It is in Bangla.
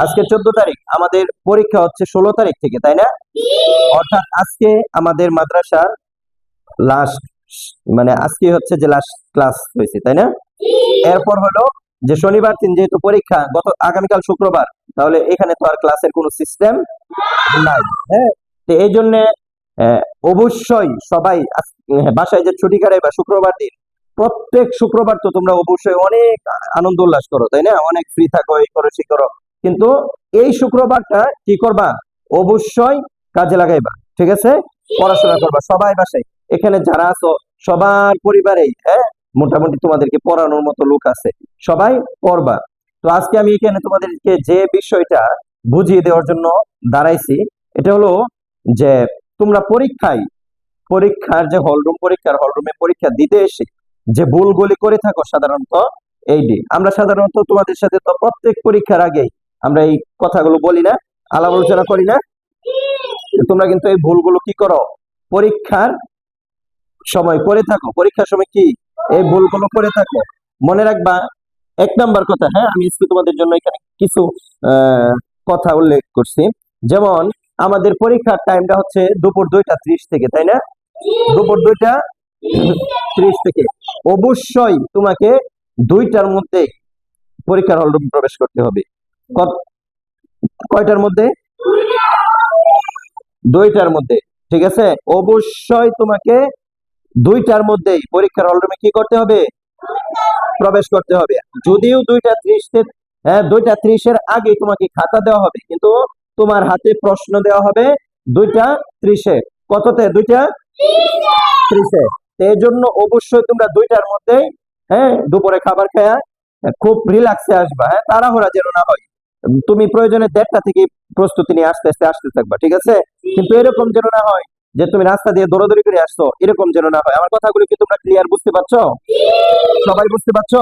আজকে 14 তারিখ, আমাদের পরীক্ষা হচ্ছে 16 তারিখ থেকে, তাই না? অর্থাৎ আজকে আমাদের মাদ্রাসার লাস্ট, মানে আজকে হচ্ছে যে লাস্ট ক্লাস হয়েছে, তাই না? এরপর হলো যে শনিবার দিন যেহেতু পরীক্ষা, আগামীকাল শুক্রবার, তাহলে এখানে তো আর ক্লাসের কোনো সিস্টেম নাই। হ্যাঁ, তো এই জন্য অবশ্যই সবাই বাসায় যে ছুটি কাটাই বা শুক্রবার দিন, প্রত্যেক শুক্রবার তো তোমরা অবশ্যই অনেক আনন্দ উল্লাস করো, তাই না? অনেক ফ্রি থাকো, এই করো সে করো, কিন্তু এই শুক্রবারটা কি করবা? অবশ্যই কাজে লাগাইবা, ঠিক আছে? পড়াশোনা করবা সবাই বাসায়। এখানে যারা আছো সবার পরিবারেই, হ্যাঁ, মোটামুটি তোমাদেরকে পড়ানোর মতো লোক আছে, সবাই পড়বা। তো আজকে আমি এখানে তোমাদেরকে যে বিষয়টা বুঝিয়ে দেওয়ার জন্য দাঁড়াইছি, এটা হলো যে তোমরা পরীক্ষার যে হলরুম, পরীক্ষার হলরুমে পরীক্ষা দিতে এসে যে ভুলগুলি করে থাকো সাধারণত, আমরা সাধারণত তোমাদের সাথে তো প্রত্যেক পরীক্ষার আগেই আমরা এই কথাগুলো বলি না, আলাপ আলোচনা করি না? তোমরা কিন্তু এই ভুলগুলো কি করো? পরীক্ষার সময় করে থাকো, পরীক্ষার সময় কি এই ভুলগুলো করে থাকো। মনে রাখবা, 1 নাম্বার কথা, হ্যাঁ, আমি আজকে তোমাদের জন্য এখানে কিছু কথা উল্লেখ করছি। যেমন আমাদের পরীক্ষার টাইমটা হচ্ছে দুপুর 2টা 30 থেকে, তাই না? দুপুর 2টা 30 থেকে অবশ্যই তোমাকে 2টার মধ্যে পরীক্ষার হল রুমে প্রবেশ করতে হবে। কয়টার মধ্যে? 2টার মধ্যে, ঠিক আছে? অবশ্যই তোমাকে 2টার মধ্যেই পরীক্ষার হল রুমে কি করতে হবে? প্রবেশ করতে হবে। যদিও 2টা 30 হ্যাঁ, 2টা 30-এর আগে তোমাকে খাতা দেওয়া হবে, কিন্তু তোমার হাতে প্রশ্ন দেওয়া হবে 2টা 30-এ। কততে? 2টা 30-এ। এই জন্য অবশ্যই তোমরা 2টার মধ্যে, হ্যাঁ, দুপুরে খাবার খায়া খুব রিল্যাক্সে আসবা, হ্যাঁ, তাড়াহুড়া যেন না হয়। তুমি প্রয়োজনে 1:30টা থেকে প্রস্তুতি নিয়ে আস্তে আস্তে আসতে থাকবা, ঠিক আছে? কিন্তু এরকম যেন না হয় যে তুমি রাস্তা দিয়ে দৌড়াদৌড়ি করে আসছো, এরকম যেন না হয়। আমার কথাগুলো কি তোমরা ক্লিয়ার বুঝতে পারছো? সবাই বুঝতে পারছো?